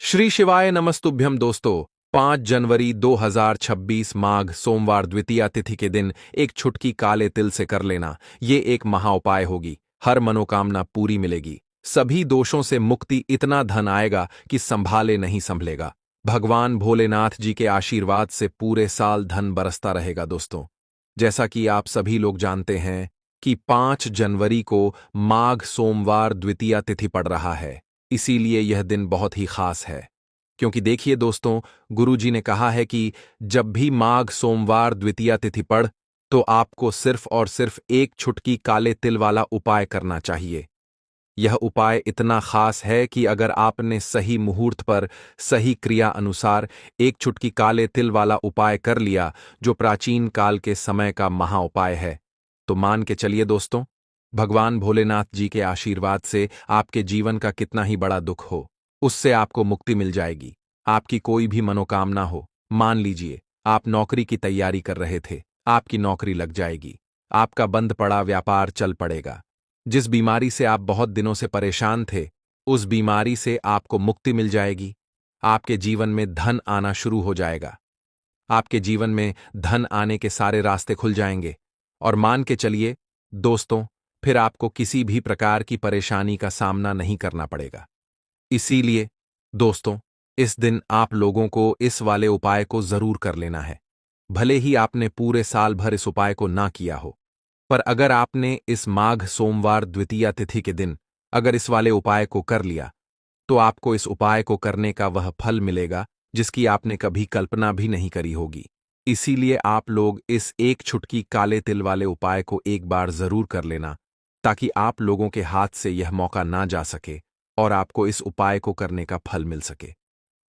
श्री शिवाय नमस्तुभ्यम दोस्तों। 5 जनवरी 2026 माघ सोमवार द्वितीया तिथि के दिन एक छुटकी काले तिल से कर लेना, ये एक महा उपाय होगी। हर मनोकामना पूरी मिलेगी, सभी दोषों से मुक्ति, इतना धन आएगा कि संभाले नहीं संभलेगा। भगवान भोलेनाथ जी के आशीर्वाद से पूरे साल धन बरसता रहेगा दोस्तों। जैसा कि आप सभी लोग जानते हैं कि 5 जनवरी को माघ सोमवार द्वितीया तिथि पड़ रहा है, इसीलिए यह दिन बहुत ही खास है। क्योंकि देखिए दोस्तों, गुरुजी ने कहा है कि जब भी माघ सोमवार द्वितीया तिथि पड़, तो आपको सिर्फ और सिर्फ एक छुटकी काले तिल वाला उपाय करना चाहिए। यह उपाय इतना खास है कि अगर आपने सही मुहूर्त पर सही क्रिया अनुसार एक छुटकी काले तिल वाला उपाय कर लिया, जो प्राचीन काल के समय का महा उपाय है, तो मान के चलिए दोस्तों, भगवान भोलेनाथ जी के आशीर्वाद से आपके जीवन का कितना ही बड़ा दुख हो, उससे आपको मुक्ति मिल जाएगी। आपकी कोई भी मनोकामना हो, मान लीजिए आप नौकरी की तैयारी कर रहे थे, आपकी नौकरी लग जाएगी। आपका बंद पड़ा व्यापार चल पड़ेगा। जिस बीमारी से आप बहुत दिनों से परेशान थे, उस बीमारी से आपको मुक्ति मिल जाएगी। आपके जीवन में धन आना शुरू हो जाएगा। आपके जीवन में धन आने के सारे रास्ते खुल जाएंगे। और मान के चलिए दोस्तों, फिर आपको किसी भी प्रकार की परेशानी का सामना नहीं करना पड़ेगा। इसीलिए दोस्तों, इस दिन आप लोगों को इस वाले उपाय को जरूर कर लेना है। भले ही आपने पूरे साल भर इस उपाय को ना किया हो, पर अगर आपने इस माघ सोमवार द्वितीया तिथि के दिन अगर इस वाले उपाय को कर लिया, तो आपको इस उपाय को करने का वह फल मिलेगा जिसकी आपने कभी कल्पना भी नहीं करी होगी। इसीलिए आप लोग इस एक छुटकी काले तिल वाले उपाय को एक बार जरूर कर लेना, ताकि आप लोगों के हाथ से यह मौका ना जा सके और आपको इस उपाय को करने का फल मिल सके।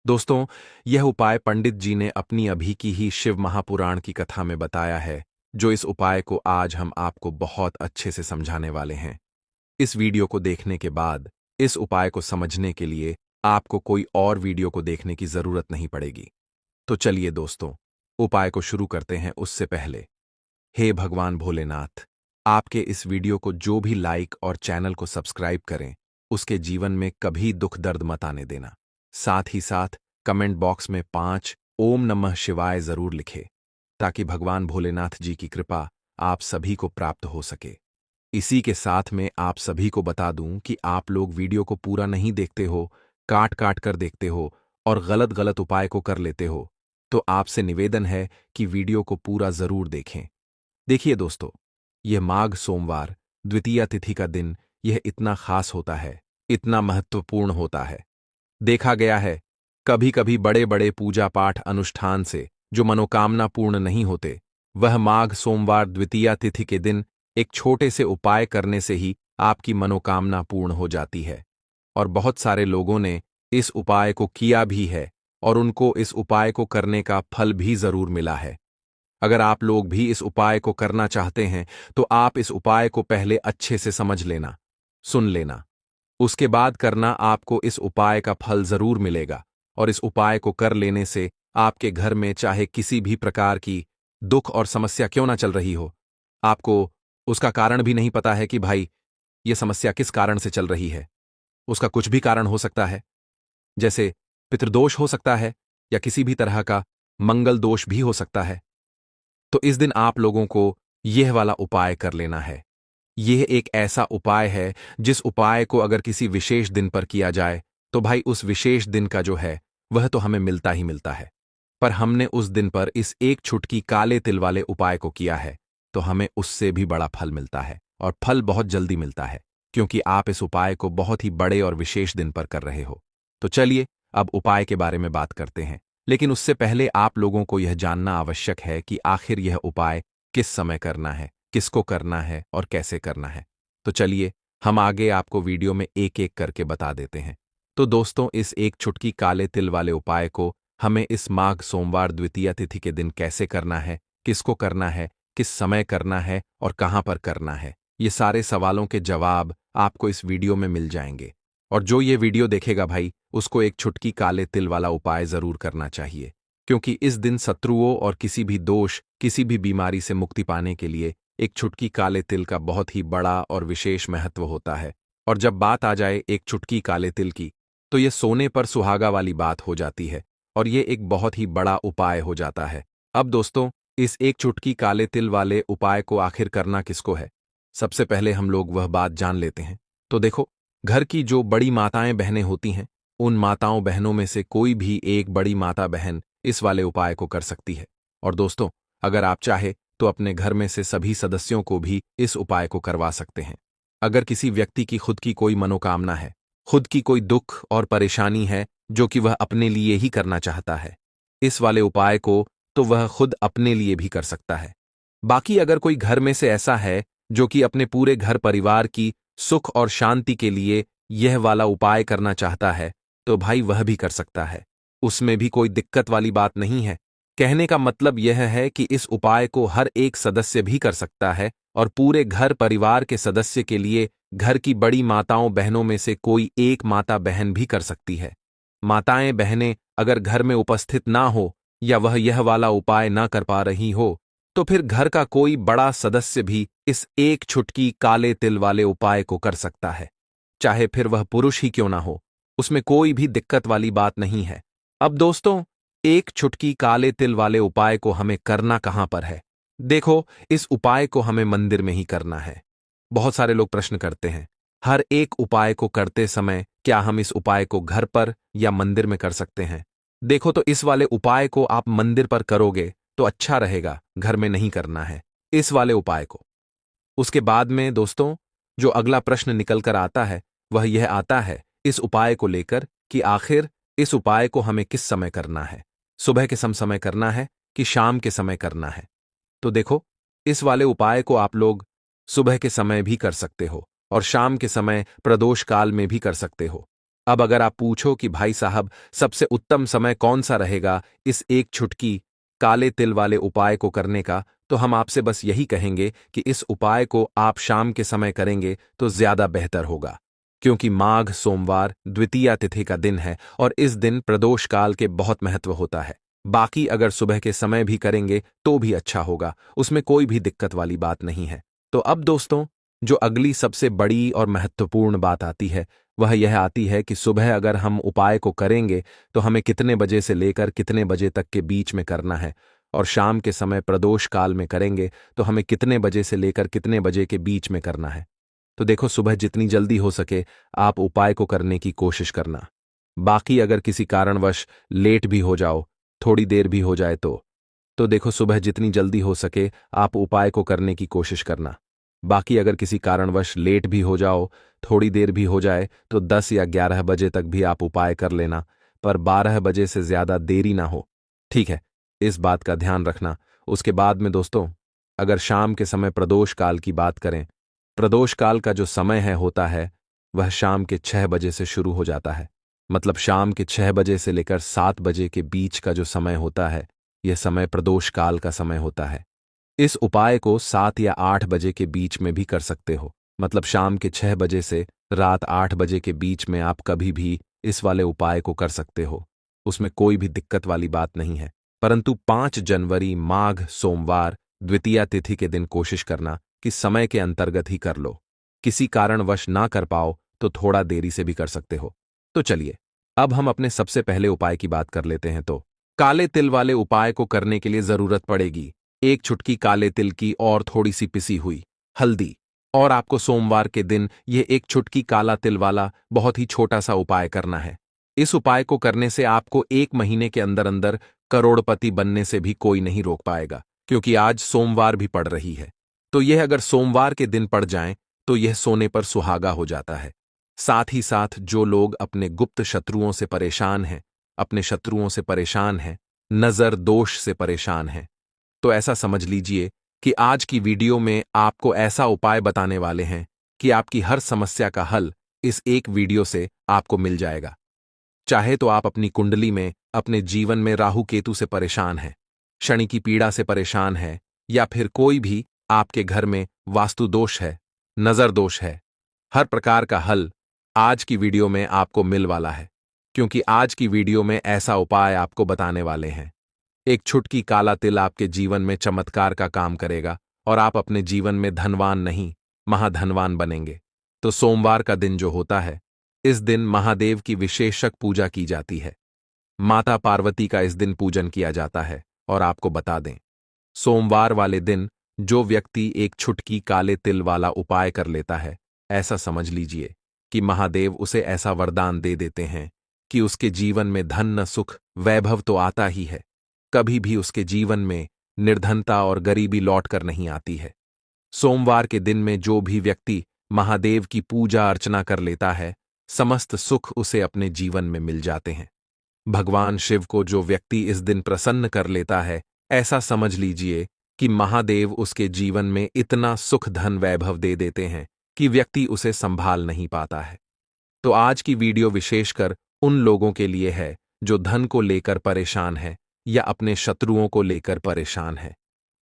दोस्तों, यह उपाय पंडित जी ने अपनी अभी की ही शिव महापुराण की कथा में बताया है, जो इस उपाय को आज हम आपको बहुत अच्छे से समझाने वाले हैं। इस वीडियो को देखने के बाद इस उपाय को समझने के लिए आपको कोई और वीडियो को देखने की जरूरत नहीं पड़ेगी। तो चलिए दोस्तों, उपाय को शुरू करते हैं। उससे पहले, हे भगवान भोलेनाथ, आपके इस वीडियो को जो भी लाइक और चैनल को सब्सक्राइब करें, उसके जीवन में कभी दुख दर्द मत आने देना। साथ ही साथ कमेंट बॉक्स में 5 ओम नमः शिवाय जरूर लिखे, ताकि भगवान भोलेनाथ जी की कृपा आप सभी को प्राप्त हो सके। इसी के साथ में आप सभी को बता दूं कि आप लोग वीडियो को पूरा नहीं देखते हो, काट काट कर देखते हो और गलत गलत उपाय को कर लेते हो, तो आपसे निवेदन है कि वीडियो को पूरा जरूर देखें। देखिए दोस्तों, यह माघ सोमवार द्वितीया तिथि का दिन यह इतना खास होता है, इतना महत्वपूर्ण होता है। देखा गया है, कभी कभी बड़े बड़े पूजा पाठ अनुष्ठान से जो मनोकामना पूर्ण नहीं होते, वह माघ सोमवार द्वितीया तिथि के दिन एक छोटे से उपाय करने से ही आपकी मनोकामना पूर्ण हो जाती है। और बहुत सारे लोगों ने इस उपाय को किया भी है और उनको इस उपाय को करने का फल भी जरूर मिला है। अगर आप लोग भी इस उपाय को करना चाहते हैं, तो आप इस उपाय को पहले अच्छे से समझ लेना, सुन लेना, उसके बाद करना। आपको इस उपाय का फल जरूर मिलेगा। और इस उपाय को कर लेने से आपके घर में चाहे किसी भी प्रकार की दुख और समस्या क्यों ना चल रही हो, आपको उसका कारण भी नहीं पता है कि भाई ये समस्या किस कारण से चल रही है। उसका कुछ भी कारण हो सकता है, जैसे पितृदोष हो सकता है या किसी भी तरह का मंगल दोष भी हो सकता है। तो इस दिन आप लोगों को यह वाला उपाय कर लेना है। यह एक ऐसा उपाय है जिस उपाय को अगर किसी विशेष दिन पर किया जाए, तो भाई उस विशेष दिन का जो है वह तो हमें मिलता ही मिलता है। पर हमने उस दिन पर इस एक छुटकी काले तिल वाले उपाय को किया है, तो हमें उससे भी बड़ा फल मिलता है, और फल बहुत जल्दी मिलता है, क्योंकि आप इस उपाय को बहुत ही बड़े और विशेष दिन पर कर रहे हो। तो चलिए अब उपाय के बारे में बात करते हैं। लेकिन उससे पहले आप लोगों को यह जानना आवश्यक है कि आखिर यह उपाय किस समय करना है, किसको करना है और कैसे करना है। तो चलिए हम आगे आपको वीडियो में एक एक करके बता देते हैं। तो दोस्तों, इस एक छुटकी काले तिल वाले उपाय को हमें इस माघ सोमवार द्वितीया तिथि के दिन कैसे करना है, किसको करना है, किस समय करना है और कहां पर करना है, ये सारे सवालों के जवाब आपको इस वीडियो में मिल जाएंगे। और जो ये वीडियो देखेगा भाई, उसको एक छुटकी काले तिल वाला उपाय जरूर करना चाहिए, क्योंकि इस दिन शत्रुओं और किसी भी दोष, किसी भी बीमारी से मुक्ति पाने के लिए एक छुटकी काले तिल का बहुत ही बड़ा और विशेष महत्व होता है। और जब बात आ जाए एक छुटकी काले तिल की, तो ये सोने पर सुहागा वाली बात हो जाती है और ये एक बहुत ही बड़ा उपाय हो जाता है। अब दोस्तों, इस एक चुटकी काले तिल वाले उपाय को आखिर करना किसको है? सबसे पहले हम लोग वह बात जान लेते हैं। तो देखो, घर की जो बड़ी माताएं बहनें होती हैं, उन माताओं बहनों में से कोई भी एक बड़ी माता बहन इस वाले उपाय को कर सकती है। और दोस्तों, अगर आप चाहे तो अपने घर में से सभी सदस्यों को भी इस उपाय को करवा सकते हैं। अगर किसी व्यक्ति की खुद की कोई मनोकामना है, खुद की कोई दुख और परेशानी है जो कि वह अपने लिए ही करना चाहता है, इस वाले उपाय को तो वह खुद अपने लिए भी कर सकता है। बाकी अगर कोई घर में से ऐसा है जो कि अपने पूरे घर परिवार की सुख और शांति के लिए यह वाला उपाय करना चाहता है, तो भाई वह भी कर सकता है। उसमें भी कोई दिक्कत वाली बात नहीं है। कहने का मतलब यह है कि इस उपाय को हर एक सदस्य भी कर सकता है और पूरे घर परिवार के सदस्य के लिए घर की बड़ी माताओं बहनों में से कोई एक माता बहन भी कर सकती है। माताएं बहनें अगर घर में उपस्थित ना हो या वह यह वाला उपाय ना कर पा रही हो, तो फिर घर का कोई बड़ा सदस्य भी इस एक चुटकी काले तिल वाले उपाय को कर सकता है, चाहे फिर वह पुरुष ही क्यों ना हो। उसमें कोई भी दिक्कत वाली बात नहीं है। अब दोस्तों, एक चुटकी काले तिल वाले उपाय को हमें करना कहां पर है? देखो, इस उपाय को हमें मंदिर में ही करना है। बहुत सारे लोग प्रश्न करते हैं, हर एक उपाय को करते समय क्या हम इस उपाय को घर पर या मंदिर में कर सकते हैं? देखो, तो इस वाले उपाय को आप मंदिर पर करोगे तो अच्छा रहेगा, घर में नहीं करना है इस वाले उपाय को। उसके बाद में दोस्तों, जो अगला प्रश्न निकल कर आता है वह यह आता है इस उपाय को लेकर कि आखिर इस उपाय को हमें किस समय करना है? सुबह के समय करना है कि शाम के समय करना है? तो देखो, इस वाले उपाय को आप लोग सुबह के समय भी कर सकते हो और शाम के समय प्रदोष काल में भी कर सकते हो। अब अगर आप पूछो कि भाई साहब, सबसे उत्तम समय कौन सा रहेगा इस एक चुटकी काले तिल वाले उपाय को करने का, तो हम आपसे बस यही कहेंगे कि इस उपाय को आप शाम के समय करेंगे तो ज्यादा बेहतर होगा, क्योंकि माघ सोमवार द्वितीया तिथि का दिन है और इस दिन प्रदोष काल के बहुत महत्व होता है। बाकी अगर सुबह के समय भी करेंगे तो भी अच्छा होगा, उसमें कोई भी दिक्कत वाली बात नहीं है। तो अब दोस्तों, जो अगली सबसे बड़ी और महत्वपूर्ण बात आती है वह यह आती है कि सुबह अगर हम उपाय को करेंगे तो हमें कितने बजे से लेकर कितने बजे तक के बीच में करना है, और शाम के समय प्रदोष काल में करेंगे तो हमें कितने बजे से लेकर कितने बजे के बीच में करना है। तो देखो, सुबह जितनी जल्दी हो सके आप उपाय को करने की कोशिश करना। बाकी अगर किसी कारणवश लेट भी हो जाओ, थोड़ी देर भी हो जाए तो देखो, सुबह जितनी जल्दी हो सके आप उपाय को करने की कोशिश करना। बाकी अगर किसी कारणवश लेट भी हो जाओ, थोड़ी देर भी हो जाए, तो 10 या 11 बजे तक भी आप उपाय कर लेना, पर 12 बजे से ज्यादा देरी ना हो। ठीक है, इस बात का ध्यान रखना। उसके बाद में दोस्तों, अगर शाम के समय प्रदोष काल की बात करें, प्रदोष काल का जो समय है होता है वह शाम के 6 बजे से शुरू हो जाता है। मतलब शाम के 6 बजे से लेकर 7 बजे के बीच का जो समय होता है, यह समय प्रदोष काल का समय होता है। इस उपाय को 7 या 8 बजे के बीच में भी कर सकते हो। मतलब शाम के 6 बजे से रात 8 बजे के बीच में आप कभी भी इस वाले उपाय को कर सकते हो, उसमें कोई भी दिक्कत वाली बात नहीं है। परंतु 5 जनवरी माघ सोमवार द्वितीया तिथि के दिन कोशिश करना कि समय के अंतर्गत ही कर लो। किसी कारणवश ना कर पाओ तो थोड़ा देरी से भी कर सकते हो। तो चलिए, अब हम अपने सबसे पहले उपाय की बात कर लेते हैं। तो काले तिल वाले उपाय को करने के लिए जरूरत पड़ेगी एक चुटकी काले तिल की और थोड़ी सी पिसी हुई हल्दी, और आपको सोमवार के दिन यह एक चुटकी काला तिल वाला बहुत ही छोटा सा उपाय करना है। इस उपाय को करने से आपको 1 महीने के अंदर अंदर करोड़पति बनने से भी कोई नहीं रोक पाएगा, क्योंकि आज सोमवार भी पड़ रही है। तो यह अगर सोमवार के दिन पड़ जाएं तो यह सोने पर सुहागा हो जाता है। साथ ही साथ जो लोग अपने गुप्त शत्रुओं से परेशान हैं, अपने शत्रुओं से परेशान हैं, नजर दोष से परेशान हैं, तो ऐसा समझ लीजिए कि आज की वीडियो में आपको ऐसा उपाय बताने वाले हैं कि आपकी हर समस्या का हल इस एक वीडियो से आपको मिल जाएगा। चाहे तो आप अपनी कुंडली में, अपने जीवन में राहु केतु से परेशान हैं, शनि की पीड़ा से परेशान है, या फिर कोई भी आपके घर में वास्तु दोष है, नजर दोष है, हर प्रकार का हल आज की वीडियो में आपको मिल वाला है। क्योंकि आज की वीडियो में ऐसा उपाय आपको बताने वाले हैं। एक चुटकी काला तिल आपके जीवन में चमत्कार का काम करेगा और आप अपने जीवन में धनवान नहीं, महाधनवान बनेंगे। तो सोमवार का दिन जो होता है, इस दिन महादेव की विशेषक पूजा की जाती है। माता पार्वती का इस दिन पूजन किया जाता है। और आपको बता दें, सोमवार वाले दिन जो व्यक्ति एक छुटकी काले तिल वाला उपाय कर लेता है, ऐसा समझ लीजिए कि महादेव उसे ऐसा वरदान दे देते हैं कि उसके जीवन में धन न सुख वैभव तो आता ही है, कभी भी उसके जीवन में निर्धनता और गरीबी लौट कर नहीं आती है। सोमवार के दिन में जो भी व्यक्ति महादेव की पूजा अर्चना कर लेता है, समस्त सुख उसे अपने जीवन में मिल जाते हैं। भगवान शिव को जो व्यक्ति इस दिन प्रसन्न कर लेता है, ऐसा समझ लीजिए कि महादेव उसके जीवन में इतना सुख धन वैभव दे देते हैं कि व्यक्ति उसे संभाल नहीं पाता है। तो आज की वीडियो विशेषकर उन लोगों के लिए है जो धन को लेकर परेशान है या अपने शत्रुओं को लेकर परेशान है,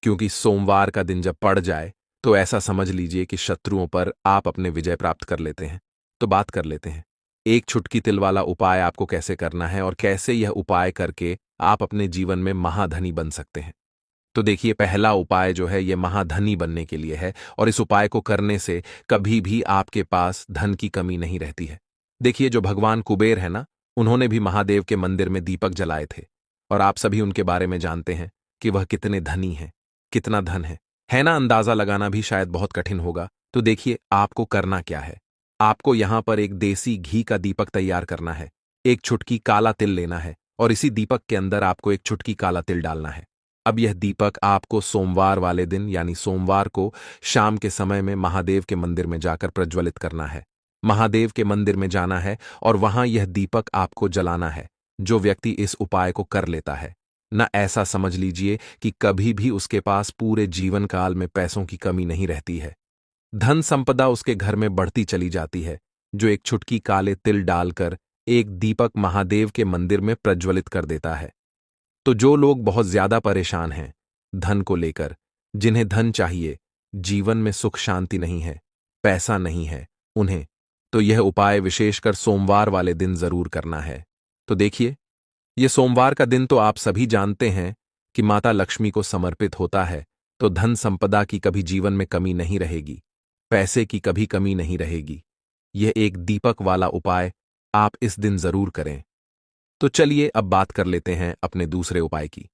क्योंकि सोमवार का दिन जब पड़ जाए तो ऐसा समझ लीजिए कि शत्रुओं पर आप अपने विजय प्राप्त कर लेते हैं। तो बात कर लेते हैं एक छुटकी तिल वाला उपाय आपको कैसे करना है और कैसे यह उपाय करके आप अपने जीवन में महाधनी बन सकते हैं। तो देखिए, पहला उपाय जो है यह महाधनी बनने के लिए है और इस उपाय को करने से कभी भी आपके पास धन की कमी नहीं रहती है। देखिए, जो भगवान कुबेर है ना, उन्होंने भी महादेव के मंदिर में दीपक जलाए थे और आप सभी उनके बारे में जानते हैं कि वह कितने धनी हैं, कितना धन है ना। अंदाजा लगाना भी शायद बहुत कठिन होगा। तो देखिए, आपको करना क्या है। आपको यहां पर एक देसी घी का दीपक तैयार करना है, एक छुटकी काला तिल लेना है और इसी दीपक के अंदर आपको एक छुटकी काला तिल डालना है। अब यह दीपक आपको सोमवार वाले दिन यानी सोमवार को शाम के समय में महादेव के मंदिर में जाकर प्रज्वलित करना है। महादेव के मंदिर में जाना है और वहां यह दीपक आपको जलाना है। जो व्यक्ति इस उपाय को कर लेता है न, ऐसा समझ लीजिए कि कभी भी उसके पास पूरे जीवन काल में पैसों की कमी नहीं रहती है। धन संपदा उसके घर में बढ़ती चली जाती है। जो एक छुटकी काले तिल डालकर एक दीपक महादेव के मंदिर में प्रज्वलित कर देता है। तो जो लोग बहुत ज्यादा परेशान हैं धन को लेकर, जिन्हें धन चाहिए, जीवन में सुख शांति नहीं है, पैसा नहीं है उन्हें, तो यह उपाय विशेषकर सोमवार वाले दिन जरूर करना है। तो देखिए, यह सोमवार का दिन तो आप सभी जानते हैं कि माता लक्ष्मी को समर्पित होता है, तो धन संपदा की कभी जीवन में कमी नहीं रहेगी, पैसे की कभी कमी नहीं रहेगी। यह एक दीपक वाला उपाय आप इस दिन जरूर करें। तो चलिए अब बात कर लेते हैं अपने दूसरे उपाय की।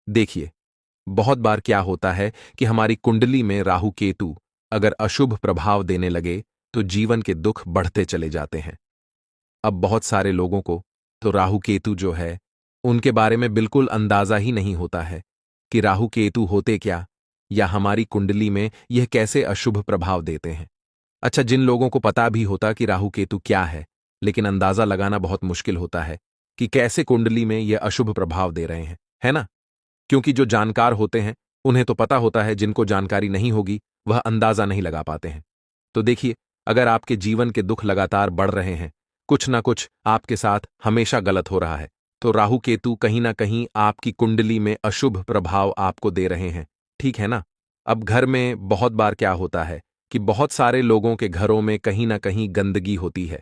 देखिए, बहुत बार क्या होता है कि हमारी कुंडली में राहु केतु अगर अशुभ प्रभाव देने लगे तो जीवन के दुख बढ़ते चले जाते हैं। अब बहुत सारे लोगों को तो राहु केतु जो है उनके बारे में बिल्कुल अंदाजा ही नहीं होता है कि राहु केतु होते क्या या हमारी कुंडली में यह कैसे अशुभ प्रभाव देते हैं। अच्छा, जिन लोगों को पता भी होता कि राहु केतु क्या है, लेकिन अंदाजा लगाना बहुत मुश्किल होता है कि कैसे कुंडली में यह अशुभ प्रभाव दे रहे हैं, है ना। क्योंकि जो जानकार होते हैं उन्हें तो पता होता है, जिनको जानकारी नहीं होगी वह अंदाजा नहीं लगा पाते हैं। तो देखिए, अगर आपके जीवन के दुख लगातार बढ़ रहे हैं, कुछ ना कुछ आपके साथ हमेशा गलत हो रहा है, तो राहु केतु कहीं ना कहीं आपकी कुंडली में अशुभ प्रभाव आपको दे रहे हैं, ठीक है ना। अब घर में बहुत बार क्या होता है कि बहुत सारे लोगों के घरों में कहीं ना कहीं गंदगी होती है,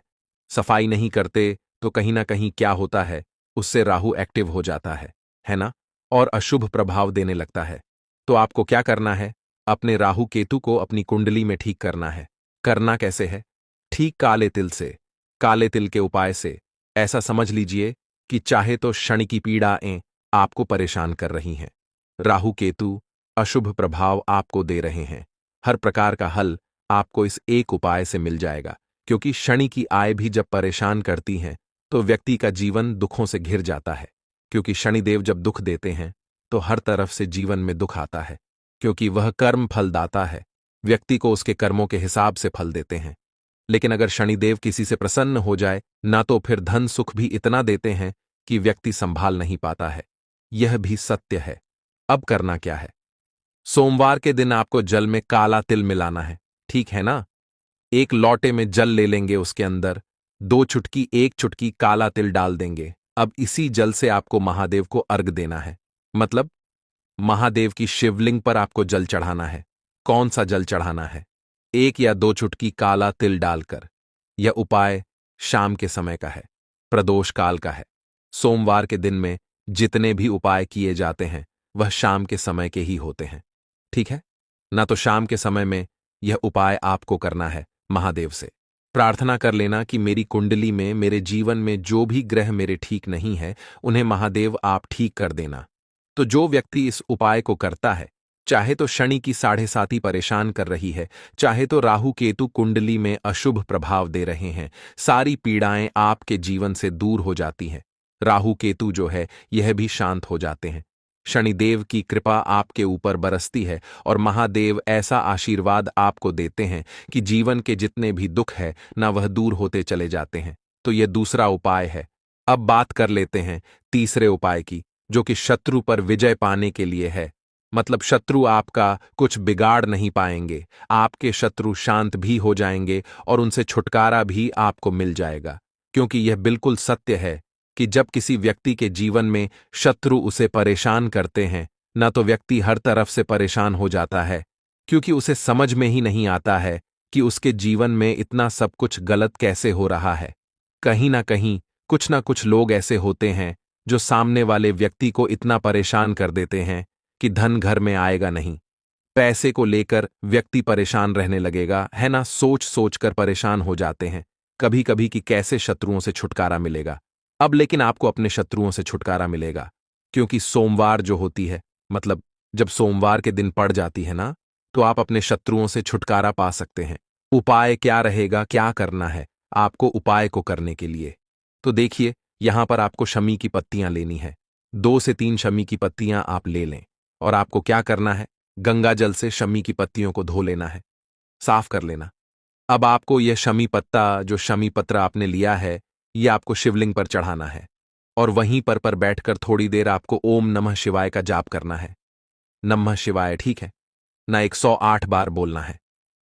सफाई नहीं करते, तो कहीं ना कहीं क्या होता है, उससे राहु एक्टिव हो जाता है ना, और अशुभ प्रभाव देने लगता है। तो आपको क्या करना है, अपने राहु केतु को अपनी कुंडली में ठीक करना है। करना कैसे है? ठीक काले तिल से, काले तिल के उपाय से। ऐसा समझ लीजिए कि चाहे तो शनि की पीड़ाएं आपको परेशान कर रही हैं, राहु केतु अशुभ प्रभाव आपको दे रहे हैं, हर प्रकार का हल आपको इस एक उपाय से मिल जाएगा। क्योंकि शनि की आय भी जब परेशान करती हैं तो व्यक्ति का जीवन दुखों से घिर जाता है। क्योंकि शनिदेव जब दुख देते हैं तो हर तरफ से जीवन में दुख आता है, क्योंकि वह कर्म फलदाता है, व्यक्ति को उसके कर्मों के हिसाब से फल देते हैं। लेकिन अगर शनिदेव किसी से प्रसन्न हो जाए ना, तो फिर धन सुख भी इतना देते हैं कि व्यक्ति संभाल नहीं पाता है। यह भी सत्य है। अब करना क्या है? सोमवार के दिन आपको जल में काला तिल मिलाना है, ठीक है ना। एक लोटे में जल ले लेंगे, उसके अंदर 1 चुटकी काला तिल डाल देंगे। अब इसी जल से आपको महादेव को अर्घ देना है, मतलब महादेव की शिवलिंग पर आपको जल चढ़ाना है। कौन सा जल चढ़ाना है? 1 या 2 चुटकी काला तिल डालकर। यह उपाय शाम के समय का है, प्रदोष काल का है। सोमवार के दिन में जितने भी उपाय किए जाते हैं वह शाम के समय के ही होते हैं, ठीक है ना। तो शाम के समय में यह उपाय आपको करना है महादेव से। प्रार्थना कर लेना कि मेरी कुंडली में, मेरे जीवन में जो भी ग्रह मेरे ठीक नहीं है, उन्हें महादेव आप ठीक कर देना। तो जो व्यक्ति इस उपाय को करता है, चाहे तो शनि की 7.5 परेशान कर रही है, चाहे तो राहु केतु कुंडली में अशुभ प्रभाव दे रहे हैं, सारी पीड़ाएं आपके जीवन से दूर हो जाती हैं। राहु केतु जो है, यह भी शांत हो जाते हैं। शनिदेव की कृपा आपके ऊपर बरसती है और महादेव ऐसा आशीर्वाद आपको देते हैं कि जीवन के जितने भी दुख है ना, वह दूर होते चले जाते हैं। तो यह दूसरा उपाय है। अब बात कर लेते हैं तीसरे उपाय की, जो कि शत्रु पर विजय पाने के लिए है। मतलब शत्रु आपका कुछ बिगाड़ नहीं पाएंगे, आपके शत्रु शांत भी हो जाएंगे और उनसे छुटकारा भी आपको मिल जाएगा। क्योंकि यह बिल्कुल सत्य है कि जब किसी व्यक्ति के जीवन में शत्रु उसे परेशान करते हैं, न तो व्यक्ति हर तरफ से परेशान हो जाता है, क्योंकि उसे समझ में ही नहीं आता है कि उसके जीवन में इतना सब कुछ गलत कैसे हो रहा है। कहीं ना कुछ लोग ऐसे होते हैं जो सामने वाले व्यक्ति को इतना परेशान कर देते हैं कि धन घर में आएगा नहीं। पैसे को लेकर व्यक्ति परेशान रहने लगेगा, है ना, सोच सोच कर परेशान हो जाते हैं कभी कभी कि कैसे शत्रुओं से छुटकारा मिलेगा। अब लेकिन आपको अपने शत्रुओं से छुटकारा मिलेगा, क्योंकि सोमवार जो होती है, मतलब जब सोमवार के दिन पड़ जाती है ना, तो आप अपने शत्रुओं से छुटकारा पा सकते हैं। उपाय क्या रहेगा, क्या करना है आपको उपाय को करने के लिए? तो देखिए, यहां पर आपको शमी की पत्तियां लेनी है। 2 से 3 शमी की पत्तियां आप ले लें और आपको क्या करना है, गंगा जल से शमी की पत्तियों को धो लेना है, साफ कर लेना। अब आपको यह शमी पत्ता, जो शमी पत्र आपने लिया है, ये आपको शिवलिंग पर चढ़ाना है और वहीं पर बैठकर थोड़ी देर आपको ओम नमः शिवाय का जाप करना है। नमः शिवाय, ठीक है ना, 108 बार बोलना है।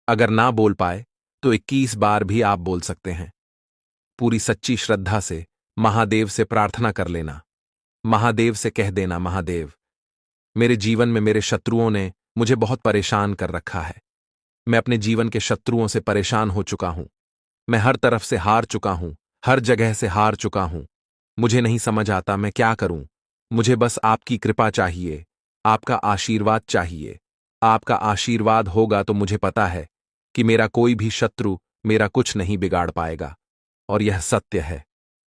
अगर ना बोल पाए तो 21 बार भी आप बोल सकते हैं। पूरी सच्ची श्रद्धा से महादेव से प्रार्थना कर लेना। महादेव से कह देना, महादेव, मेरे जीवन में मेरे शत्रुओं ने मुझे बहुत परेशान कर रखा है। मैं अपने जीवन के शत्रुओं से परेशान हो चुका हूं। मैं हर तरफ से हार चुका हूं, हर जगह से हार चुका हूं। मुझे नहीं समझ आता मैं क्या करूं। मुझे बस आपकी कृपा चाहिए, आपका आशीर्वाद चाहिए। आपका आशीर्वाद होगा तो मुझे पता है कि मेरा कोई भी शत्रु मेरा कुछ नहीं बिगाड़ पाएगा। और यह सत्य है,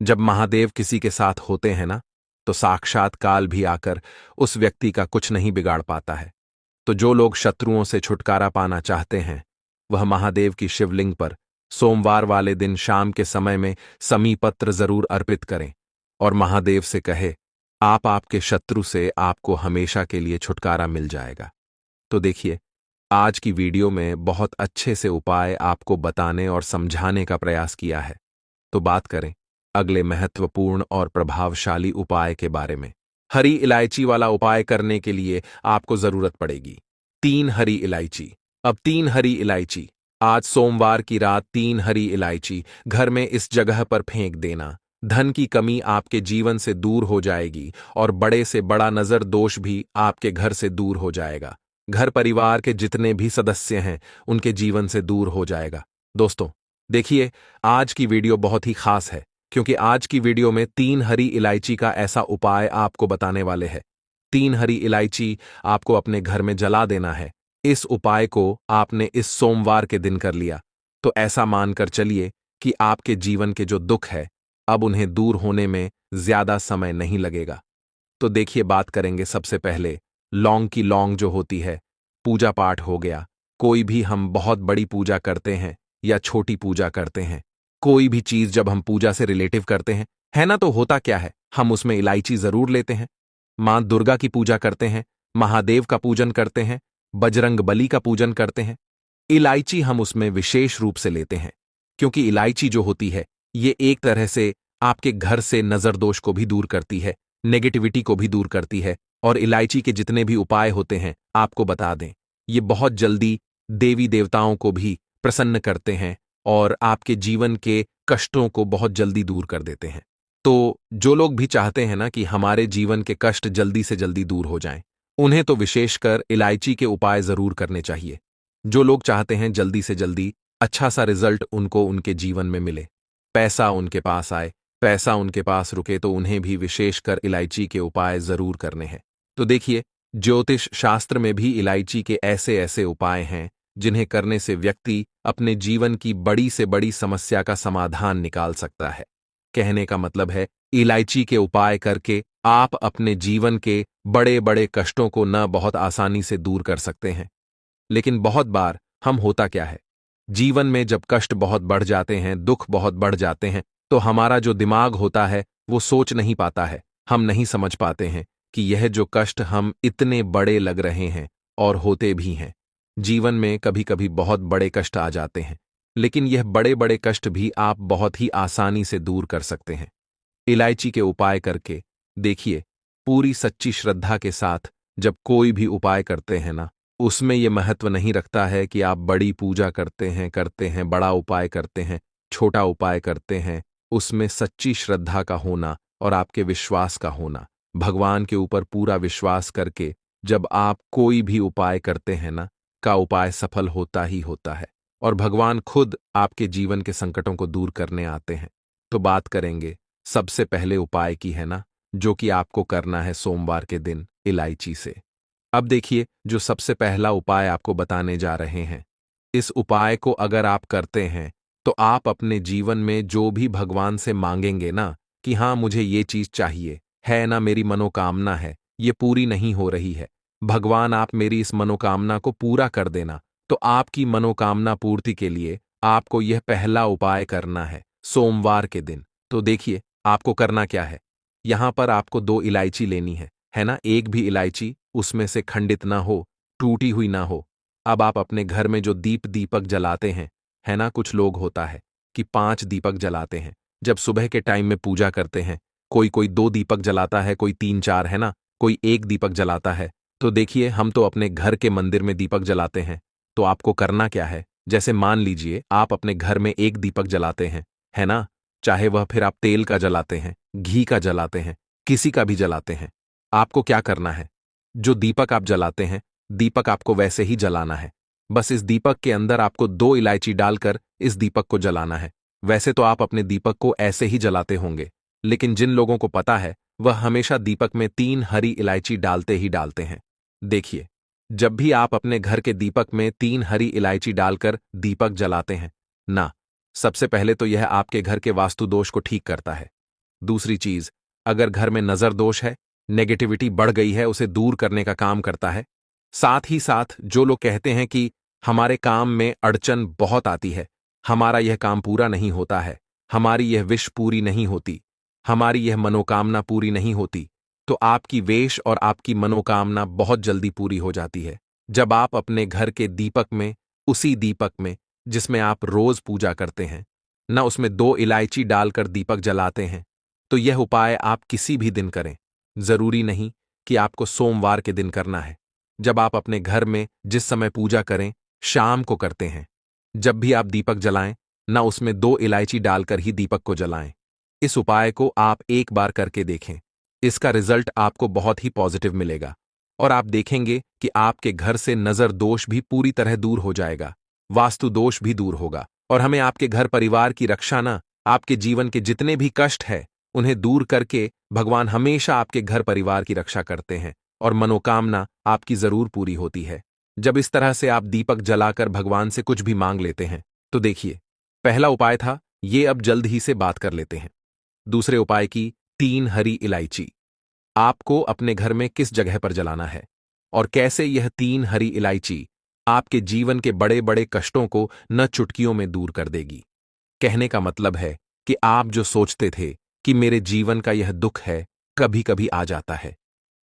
जब महादेव किसी के साथ होते हैं ना, तो साक्षात काल भी आकर उस व्यक्ति का कुछ नहीं बिगाड़ पाता है। तो जो लोग शत्रुओं से छुटकारा पाना चाहते हैं, वह महादेव की शिवलिंग पर सोमवार वाले दिन शाम के समय में समी पत्र जरूर अर्पित करें और महादेव से कहे, आपके शत्रु से आपको हमेशा के लिए छुटकारा मिल जाएगा। तो देखिए, आज की वीडियो में बहुत अच्छे से उपाय आपको बताने और समझाने का प्रयास किया है। तो बात करें अगले महत्वपूर्ण और प्रभावशाली उपाय के बारे में। हरी इलायची वाला उपाय करने के लिए आपको जरूरत पड़ेगी 3 हरी इलायची। अब 3 हरी इलायची, आज सोमवार की रात 3 हरी इलायची घर में इस जगह पर फेंक देना। धन की कमी आपके जीवन से दूर हो जाएगी और बड़े से बड़ा नजर दोष भी आपके घर से दूर हो जाएगा। घर परिवार के जितने भी सदस्य हैं, उनके जीवन से दूर हो जाएगा। दोस्तों देखिए, आज की वीडियो बहुत ही खास है, क्योंकि आज की वीडियो में 3 हरी इलायची का ऐसा उपाय आपको बताने वाले हैं। 3 हरी इलायची आपको अपने घर में जला देना है। इस उपाय को आपने इस सोमवार के दिन कर लिया तो ऐसा मानकर चलिए कि आपके जीवन के जो दुख है, अब उन्हें दूर होने में ज्यादा समय नहीं लगेगा। तो देखिए, बात करेंगे सबसे पहले लौंग की। लौंग जो होती है, पूजा पाठ हो गया, कोई भी हम बहुत बड़ी पूजा करते हैं या छोटी पूजा करते हैं, कोई भी चीज जब हम पूजा से रिलेटिव करते हैं, है ना, तो होता क्या है, हम उसमें इलायची जरूर लेते हैं। मां दुर्गा की पूजा करते हैं, महादेव का पूजन करते हैं, बजरंग बली का पूजन करते हैं, इलायची हम उसमें विशेष रूप से लेते हैं, क्योंकि इलायची जो होती है, ये एक तरह से आपके घर से नजर दोष को भी दूर करती है, नेगेटिविटी को भी दूर करती है। और इलायची के जितने भी उपाय होते हैं, आपको बता दें, ये बहुत जल्दी देवी देवताओं को भी प्रसन्न करते हैं और आपके जीवन के कष्टों को बहुत जल्दी दूर कर देते हैं। तो जो लोग भी चाहते हैं ना कि हमारे जीवन के कष्ट जल्दी से जल्दी दूर हो जाएं, उन्हें तो विशेषकर इलायची के उपाय जरूर करने चाहिए। जो लोग चाहते हैं जल्दी से जल्दी अच्छा सा रिजल्ट उनको उनके जीवन में मिले, पैसा उनके पास आए, पैसा उनके पास रुके, तो उन्हें भी विशेषकर इलायची के उपाय जरूर करने हैं। तो देखिए, ज्योतिष शास्त्र में भी इलायची के ऐसे ऐसे उपाय हैं जिन्हें करने से व्यक्ति अपने जीवन की बड़ी से बड़ी समस्या का समाधान निकाल सकता है। कहने का मतलब है, इलायची के उपाय करके आप अपने जीवन के बड़े बड़े कष्टों को न बहुत आसानी से दूर कर सकते हैं। लेकिन बहुत बार हम होता क्या है, जीवन में जब कष्ट बहुत बढ़ जाते हैं, दुख बहुत बढ़ जाते हैं, तो हमारा जो दिमाग होता है वो सोच नहीं पाता है। हम नहीं समझ पाते हैं कि यह जो कष्ट हम इतने बड़े लग रहे हैं और होते भी हैं। जीवन में कभी कभी बहुत बड़े कष्ट आ जाते हैं, लेकिन यह बड़े बड़े कष्ट भी आप बहुत ही आसानी से दूर कर सकते हैं इलायची के उपाय करके। देखिए, पूरी सच्ची श्रद्धा के साथ जब कोई भी उपाय करते हैं ना, उसमें यह महत्व नहीं रखता है कि आप बड़ी पूजा करते हैं, बड़ा उपाय करते हैं, छोटा उपाय करते हैं। उसमें सच्ची श्रद्धा का होना और आपके विश्वास का होना, भगवान के ऊपर पूरा विश्वास करके जब आप कोई भी उपाय करते हैं ना, का उपाय सफल होता ही होता है और भगवान खुद आपके जीवन के संकटों को दूर करने आते हैं। तो बात करेंगे सबसे पहले उपाय की, है ना, जो कि आपको करना है सोमवार के दिन इलायची से। अब देखिए, जो सबसे पहला उपाय आपको बताने जा रहे हैं, इस उपाय को अगर आप करते हैं तो आप अपने जीवन में जो भी भगवान से मांगेंगे ना कि हाँ मुझे ये चीज चाहिए, है ना, मेरी मनोकामना है, ये पूरी नहीं हो रही है, भगवान आप मेरी इस मनोकामना को पूरा कर देना। तो आपकी मनोकामना पूर्ति के लिए आपको यह पहला उपाय करना है सोमवार के दिन। तो देखिए, आपको करना क्या है, यहां पर आपको 2 इलायची लेनी है ना, एक भी इलायची उसमें से खंडित ना हो, टूटी हुई ना हो। अब आप अपने घर में जो दीपक जलाते हैं, है ना, कुछ लोग होता है कि 5 दीपक जलाते हैं जब सुबह के टाइम में पूजा करते हैं। कोई कोई 2 दीपक जलाता है, कोई 3-4, है ना, कोई 1 दीपक जलाता है। तो देखिए, हम तो अपने घर के मंदिर में दीपक जलाते हैं। तो आपको करना क्या है, जैसे मान लीजिए आप अपने घर में 1 दीपक जलाते हैं, है ना, चाहे वह फिर आप तेल का जलाते हैं, घी का जलाते हैं, किसी का भी जलाते हैं। आपको क्या करना है, जो दीपक आप जलाते हैं, दीपक आपको वैसे ही जलाना है। बस इस दीपक के अंदर आपको 2 इलायची डालकर इस दीपक को जलाना है। वैसे तो आप अपने दीपक को ऐसे ही जलाते होंगे, लेकिन जिन लोगों को पता है वह हमेशा दीपक में 3 हरी इलायची डालते ही डालते हैं। देखिए, जब भी आप अपने घर के दीपक में 3 हरी इलायची डालकर दीपक जलाते हैं ना, सबसे पहले तो यह आपके घर के वास्तु दोष को ठीक करता है। दूसरी चीज, अगर घर में नजर दोष है, नेगेटिविटी बढ़ गई है, उसे दूर करने का काम करता है। साथ ही साथ जो लोग कहते हैं कि हमारे काम में अड़चन बहुत आती है, हमारा यह काम पूरा नहीं होता है, हमारी यह विश पूरी नहीं होती, हमारी यह मनोकामना पूरी नहीं होती, तो आपकी वेश और आपकी मनोकामना बहुत जल्दी पूरी हो जाती है जब आप अपने घर के दीपक में, उसी दीपक में जिसमें आप रोज पूजा करते हैं ना, उसमें 2 इलायची डालकर दीपक जलाते हैं। तो यह उपाय आप किसी भी दिन करें, जरूरी नहीं कि आपको सोमवार के दिन करना है। जब आप अपने घर में जिस समय पूजा करें, शाम को करते हैं, जब भी आप दीपक जलाएं ना, उसमें 2 इलायची डालकर ही दीपक को जलाएं। इस उपाय को आप एक बार करके देखें, इसका रिजल्ट आपको बहुत ही पॉजिटिव मिलेगा और आप देखेंगे कि आपके घर से नजर दोष भी पूरी तरह दूर हो जाएगा, वास्तु दोष भी दूर होगा और हमें आपके घर परिवार की रक्षा ना, आपके जीवन के जितने भी कष्ट है उन्हें दूर करके भगवान हमेशा आपके घर परिवार की रक्षा करते हैं और मनोकामना आपकी जरूर पूरी होती है जब इस तरह से आप दीपक जलाकर भगवान से कुछ भी मांग लेते हैं। तो देखिए, पहला उपाय था ये, अब जल्द ही से बात कर लेते हैं दूसरे उपाय की। 3 हरी इलायची आपको अपने घर में किस जगह पर जलाना है और कैसे यह 3 हरी इलायची आपके जीवन के बड़े बड़े कष्टों को न चुटकियों में दूर कर देगी। कहने का मतलब है कि आप जो सोचते थे कि मेरे जीवन का यह दुख है, कभी कभी आ जाता है,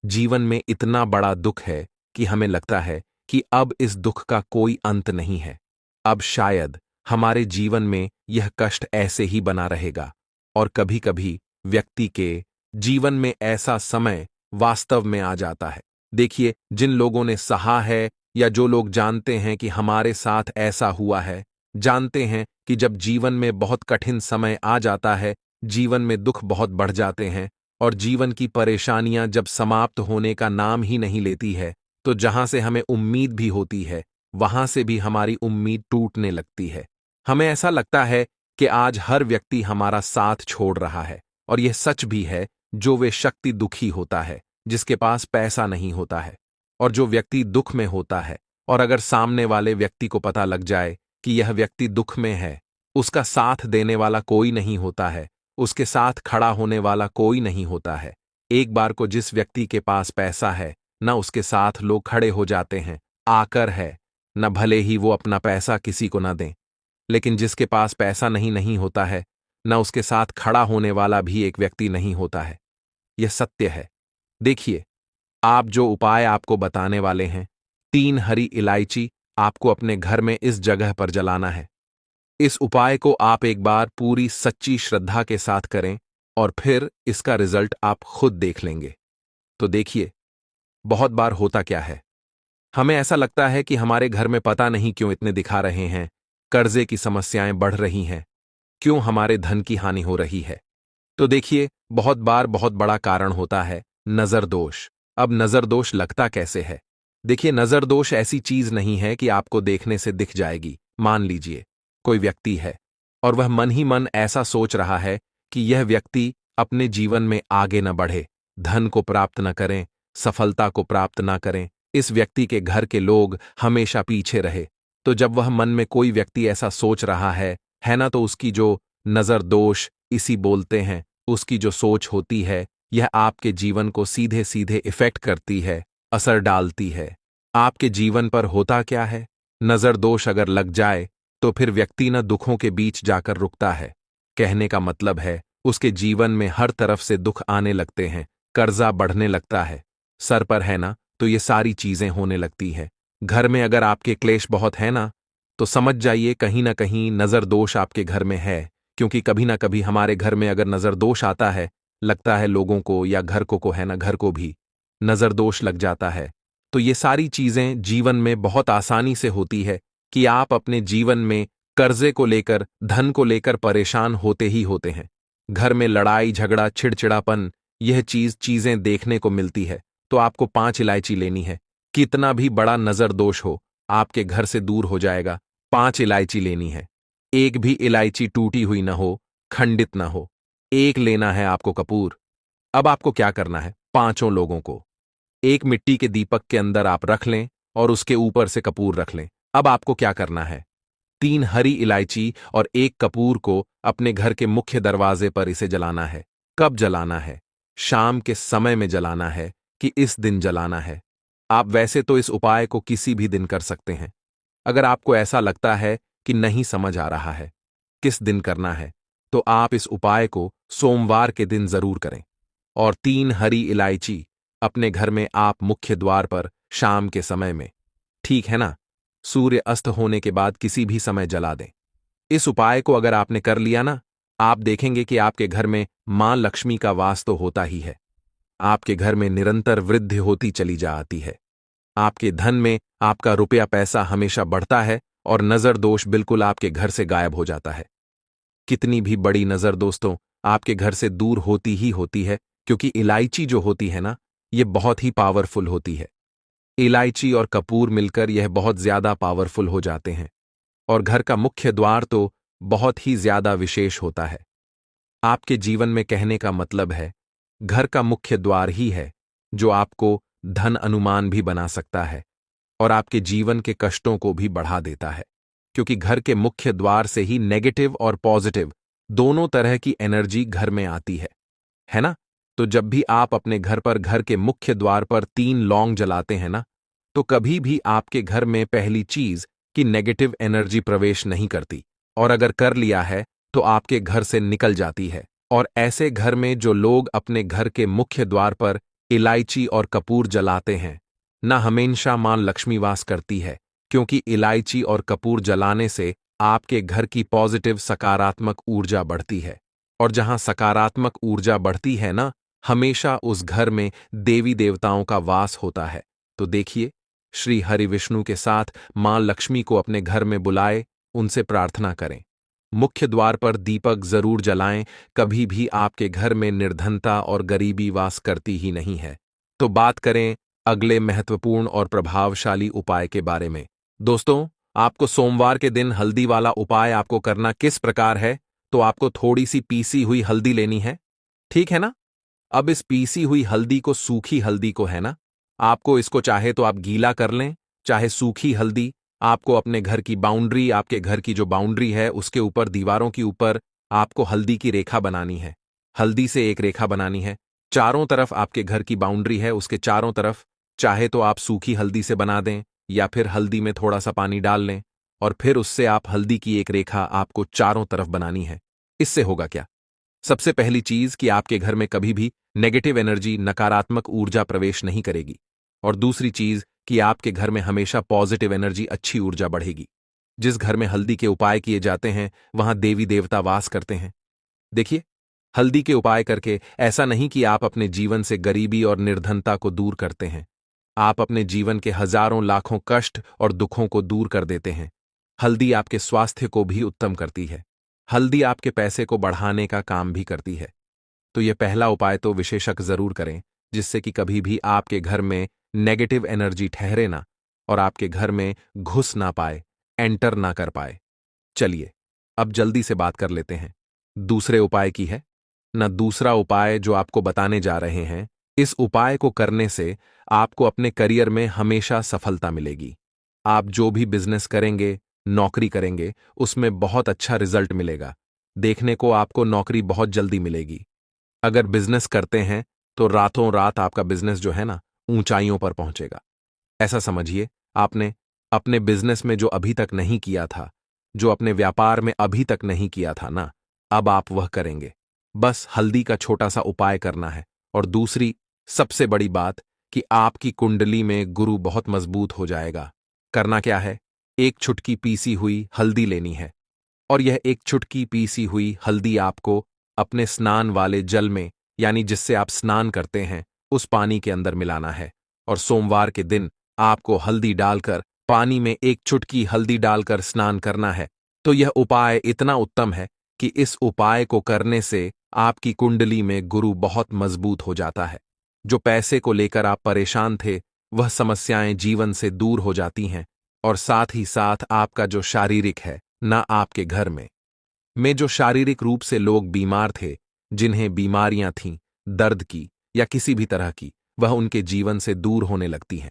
जीवन में इतना बड़ा दुख है कि हमें लगता है कि अब इस दुख का कोई अंत नहीं है, अब शायद हमारे जीवन में यह कष्ट ऐसे ही बना रहेगा। और कभी कभी व्यक्ति के जीवन में ऐसा समय वास्तव में आ जाता है। देखिए, जिन लोगों ने सहा है या जो लोग जानते हैं कि हमारे साथ ऐसा हुआ है, जानते हैं कि जब जीवन में बहुत कठिन समय आ जाता है, जीवन में दुख बहुत बढ़ जाते हैं और जीवन की परेशानियां जब समाप्त होने का नाम ही नहीं लेती है, तो जहां से हमें उम्मीद भी होती है वहां से भी हमारी उम्मीद टूटने लगती है। हमें ऐसा लगता है कि आज हर व्यक्ति हमारा साथ छोड़ रहा है और यह सच भी है। जो वे शक्ति दुखी होता है, जिसके पास पैसा नहीं होता है, और जो व्यक्ति दुख में होता है और अगर सामने वाले व्यक्ति को पता लग जाए कि यह व्यक्ति दुख में है, उसका साथ देने वाला कोई नहीं होता है, उसके साथ खड़ा होने वाला कोई नहीं होता है। एक बार को जिस व्यक्ति के पास पैसा है, न उसके साथ लोग खड़े हो जाते हैं, आकर है, न भले ही वो अपना पैसा किसी को न दें। लेकिन जिसके पास पैसा नहीं होता है, न उसके साथ खड़ा होने वाला भी एक व्यक्ति नहीं होता है। यह सत्य है। देखिए, आप जो उपाय आपको बताने वाले हैं, 3 हरी इलायची आपको अपने घर में इस जगह पर जलाना है। इस उपाय को आप एक बार पूरी सच्ची श्रद्धा के साथ करें और फिर इसका रिजल्ट आप खुद देख लेंगे। तो देखिए, बहुत बार होता क्या है, हमें ऐसा लगता है कि हमारे घर में पता नहीं क्यों इतने दिखा रहे हैं, कर्जे की समस्याएं बढ़ रही हैं, क्यों हमारे धन की हानि हो रही है। तो देखिए, बहुत बार बहुत बड़ा कारण होता है नजर दोष। अब नजर दोष लगता कैसे है? देखिए, नजर दोष ऐसी चीज नहीं है कि आपको देखने से दिख जाएगी। मान लीजिए कोई व्यक्ति है और वह मन ही मन ऐसा सोच रहा है कि यह व्यक्ति अपने जीवन में आगे न बढ़े, धन को प्राप्त न करें, सफलता को प्राप्त न करें, इस व्यक्ति के घर के लोग हमेशा पीछे रहे। तो जब वह मन में कोई व्यक्ति ऐसा सोच रहा है ना, तो उसकी जो नजर दोष इसी बोलते हैं, उसकी जो सोच होती है, यह आपके जीवन को सीधे सीधे इफेक्ट करती है, असर डालती है। आपके जीवन पर होता क्या है, नजर दोष अगर लग जाए तो फिर व्यक्ति न दुखों के बीच जाकर रुकता है। कहने का मतलब है, उसके जीवन में हर तरफ से दुख आने लगते हैं, कर्जा बढ़ने लगता है, सर पर है ना, तो ये सारी चीजें होने लगती है। घर में अगर आपके क्लेश बहुत है ना, तो समझ जाइए कहीं ना कहीं नजर दोष आपके घर में है। क्योंकि कभी ना कभी हमारे घर में अगर नजर दोष आता है, लगता है लोगों को या घर को है ना, घर को भी नजर दोष लग जाता है। तो ये सारी चीजें जीवन में बहुत आसानी से होती है कि आप अपने जीवन में कर्जे को लेकर, धन को लेकर परेशान होते ही होते हैं। घर में लड़ाई झगड़ा, चिड़चिड़ापन, यह चीजें देखने को मिलती है। तो आपको 5 इलायची लेनी है। कितना भी बड़ा नजर दोष हो, आपके घर से दूर हो जाएगा। 5 इलायची लेनी है। एक भी इलायची टूटी हुई न हो, खंडित न हो। एक लेना है आपको कपूर। अब आपको क्या करना है, 5 लोगों को एक मिट्टी के दीपक के अंदर आप रख लें और उसके ऊपर से कपूर रख लें। अब आपको क्या करना है, 3 हरी इलायची और 1 कपूर को अपने घर के मुख्य दरवाजे पर इसे जलाना है। कब जलाना है? शाम के समय में जलाना है कि इस दिन जलाना है? आप वैसे तो इस उपाय को किसी भी दिन कर सकते हैं। अगर आपको ऐसा लगता है कि नहीं समझ आ रहा है किस दिन करना है, तो आप इस उपाय को सोमवार के दिन जरूर करें। और 3 हरी इलायची अपने घर में आप मुख्य द्वार पर शाम के समय में, ठीक है ना, सूर्य अस्त होने के बाद किसी भी समय जला दें। इस उपाय को अगर आपने कर लिया ना, आप देखेंगे कि आपके घर में मां लक्ष्मी का वास तो होता ही है। आपके घर में निरंतर वृद्धि होती चली जाती है। आपके धन में आपका रुपया पैसा हमेशा बढ़ता है और नजर दोष बिल्कुल आपके घर से गायब हो जाता है। कितनी भी बड़ी नजर दोस्तों आपके घर से दूर होती ही होती है, क्योंकि इलायची जो होती है ना, यह बहुत ही पावरफुल होती है। इलायची और कपूर मिलकर यह बहुत ज्यादा पावरफुल हो जाते हैं और घर का मुख्य द्वार तो बहुत ही ज्यादा विशेष होता है। आपके जीवन में कहने का मतलब है, घर का मुख्य द्वार ही है जो आपको धन अनुमान भी बना सकता है और आपके जीवन के कष्टों को भी बढ़ा देता है। क्योंकि घर के मुख्य द्वार से ही नेगेटिव और पॉजिटिव दोनों तरह की एनर्जी घर में आती है ना? तो जब भी आप अपने घर पर घर के मुख्य द्वार पर 3 लौंग जलाते हैं ना, तो कभी भी आपके घर में पहली चीज कि नेगेटिव एनर्जी प्रवेश नहीं करती, और अगर कर लिया है तो आपके घर से निकल जाती है। और ऐसे घर में जो लोग अपने घर के मुख्य द्वार पर इलायची और कपूर जलाते हैं ना, हमेशा मां लक्ष्मी वास करती है। क्योंकि इलायची और कपूर जलाने से आपके घर की पॉजिटिव सकारात्मक ऊर्जा बढ़ती है, और जहां सकारात्मक ऊर्जा बढ़ती है ना, हमेशा उस घर में देवी देवताओं का वास होता है। तो देखिए, श्री हरि विष्णु के साथ मां लक्ष्मी को अपने घर में बुलाए, उनसे प्रार्थना करें। मुख्य द्वार पर दीपक जरूर जलाएं। कभी भी आपके घर में निर्धनता और गरीबी वास करती ही नहीं है। तो बात करें अगले महत्वपूर्ण और प्रभावशाली उपाय के बारे में। दोस्तों, आपको सोमवार के दिन हल्दी वाला उपाय आपको करना किस प्रकार है, तो आपको थोड़ी सी पीसी हुई हल्दी लेनी है, ठीक है ना? अब इस पीसी हुई हल्दी को, सूखी हल्दी को है ना, आपको इसको चाहे तो आप गीला कर लें चाहे सूखी हल्दी, आपको अपने घर की बाउंड्री, आपके घर की जो बाउंड्री है उसके ऊपर, दीवारों के ऊपर आपको हल्दी की रेखा बनानी है। हल्दी से एक रेखा बनानी है। चारों तरफ आपके घर की बाउंड्री है, उसके चारों तरफ चाहे तो आप सूखी हल्दी से बना दें या फिर हल्दी में थोड़ा सा पानी डाल लें और फिर उससे आप हल्दी की एक रेखा आपको चारों तरफ बनानी है। इससे होगा क्या? सबसे पहली चीज कि आपके घर में कभी भी नेगेटिव एनर्जी, नकारात्मक ऊर्जा प्रवेश नहीं करेगी। और दूसरी चीज कि आपके घर में हमेशा पॉजिटिव एनर्जी, अच्छी ऊर्जा बढ़ेगी। जिस घर में हल्दी के उपाय किए जाते हैं वहां देवी देवता वास करते हैं। देखिए, हल्दी के उपाय करके ऐसा नहीं कि आप अपने जीवन से गरीबी और निर्धनता को दूर करते हैं। आप अपने जीवन के हजारों लाखों कष्ट और दुखों को दूर कर देते हैं। हल्दी आपके स्वास्थ्य को भी उत्तम करती है। हल्दी आपके पैसे को बढ़ाने का काम भी करती है। तो यह पहला उपाय तो विशेषक जरूर करें, जिससे कि कभी भी आपके घर में नेगेटिव एनर्जी ठहरे ना और आपके घर में घुस ना पाए, एंटर ना कर पाए। चलिए, अब जल्दी से बात कर लेते हैं दूसरे उपाय की है ना। दूसरा उपाय जो आपको बताने जा रहे हैं, इस उपाय को करने से आपको अपने करियर में हमेशा सफलता मिलेगी। आप जो भी बिजनेस करेंगे, नौकरी करेंगे, उसमें बहुत अच्छा रिजल्ट मिलेगा। देखने को आपको नौकरी बहुत जल्दी मिलेगी। अगर बिजनेस करते हैं तो रातों रात आपका बिजनेस जो है ना, ऊंचाइयों पर पहुंचेगा। ऐसा समझिए, आपने अपने बिजनेस में जो अभी तक नहीं किया था, जो अपने व्यापार में अभी तक नहीं किया था ना, अब आप वह करेंगे। बस हल्दी का छोटा सा उपाय करना है। और दूसरी सबसे बड़ी बात कि आपकी कुंडली में गुरु बहुत मजबूत हो जाएगा। करना क्या है? एक चुटकी पीसी हुई हल्दी लेनी है और यह एक चुटकी पीसी हुई हल्दी आपको अपने स्नान वाले जल में, यानी जिससे आप स्नान करते हैं, उस पानी के अंदर मिलाना है। और सोमवार के दिन आपको हल्दी डालकर, पानी में एक चुटकी हल्दी डालकर स्नान करना है। तो यह उपाय इतना उत्तम है कि इस उपाय को करने से आपकी कुंडली में गुरु बहुत मजबूत हो जाता है। जो पैसे को लेकर आप परेशान थे, वह समस्याएं जीवन से दूर हो जाती हैं। और साथ ही साथ आपका जो शारीरिक है ना, आपके घर में जो शारीरिक रूप से लोग बीमार थे, जिन्हें बीमारियां थीं, दर्द की या किसी भी तरह की, वह उनके जीवन से दूर होने लगती हैं।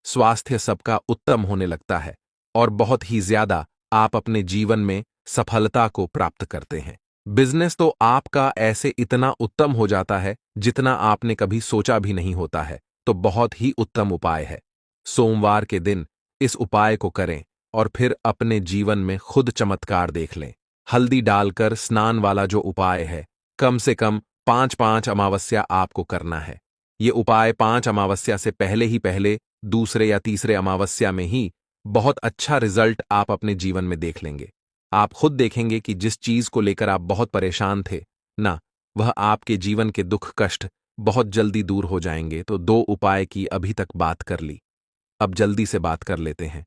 स्वास्थ्य सबका उत्तम होने लगता है और बहुत ही ज्यादा आप अपने जीवन में सफलता को प्राप्त करते हैं। बिजनेस तो आपका ऐसे इतना उत्तम हो जाता है जितना आपने कभी सोचा भी नहीं होता है। तो बहुत ही उत्तम उपाय है। सोमवार के दिन इस उपाय को करें और फिर अपने जीवन में खुद चमत्कार देख लें। हल्दी डालकर स्नान वाला जो उपाय है, कम से कम 5-5 अमावस्या आपको करना है। ये उपाय 5 अमावस्या से पहले ही पहले, दूसरे या तीसरे अमावस्या में ही बहुत अच्छा रिजल्ट आप अपने जीवन में देख लेंगे। आप खुद देखेंगे कि जिस चीज को लेकर आप बहुत परेशान थे ना, वह आपके जीवन के दुख कष्ट बहुत जल्दी दूर हो जाएंगे। तो 2 उपाय की अभी तक बात कर ली, अब जल्दी से बात कर लेते हैं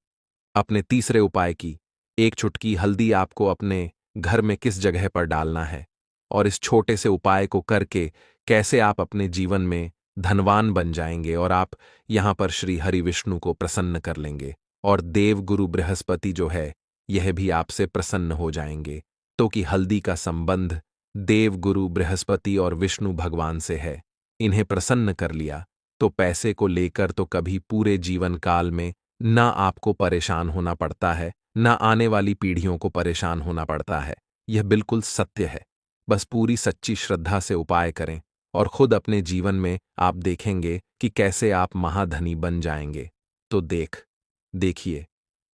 अपने तीसरे उपाय की। एक चुटकी हल्दी आपको अपने घर में किस जगह पर डालना है और इस छोटे से उपाय को करके कैसे आप अपने जीवन में धनवान बन जाएंगे और आप यहां पर श्री हरि विष्णु को प्रसन्न कर लेंगे और देव गुरु बृहस्पति जो है, यह भी आपसे प्रसन्न हो जाएंगे। तो कि हल्दी का संबंध देव गुरु बृहस्पति और विष्णु भगवान से है। इन्हें प्रसन्न कर लिया तो पैसे को लेकर तो कभी पूरे जीवन काल में ना आपको परेशान होना पड़ता है, ना आने वाली पीढ़ियों को परेशान होना पड़ता है। यह बिल्कुल सत्य है। बस पूरी सच्ची श्रद्धा से उपाय करें और खुद अपने जीवन में आप देखेंगे कि कैसे आप महाधनी बन जाएंगे। तो देखिए,